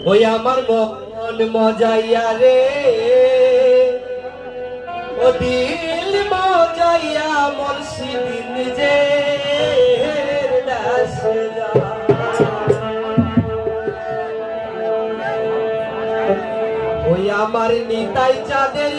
ওই আমার মন মজাইয়া রে, ও দিল মজাইয়া মুর্শিদিন যে দাস ওই আমার নিতাই চাঁদের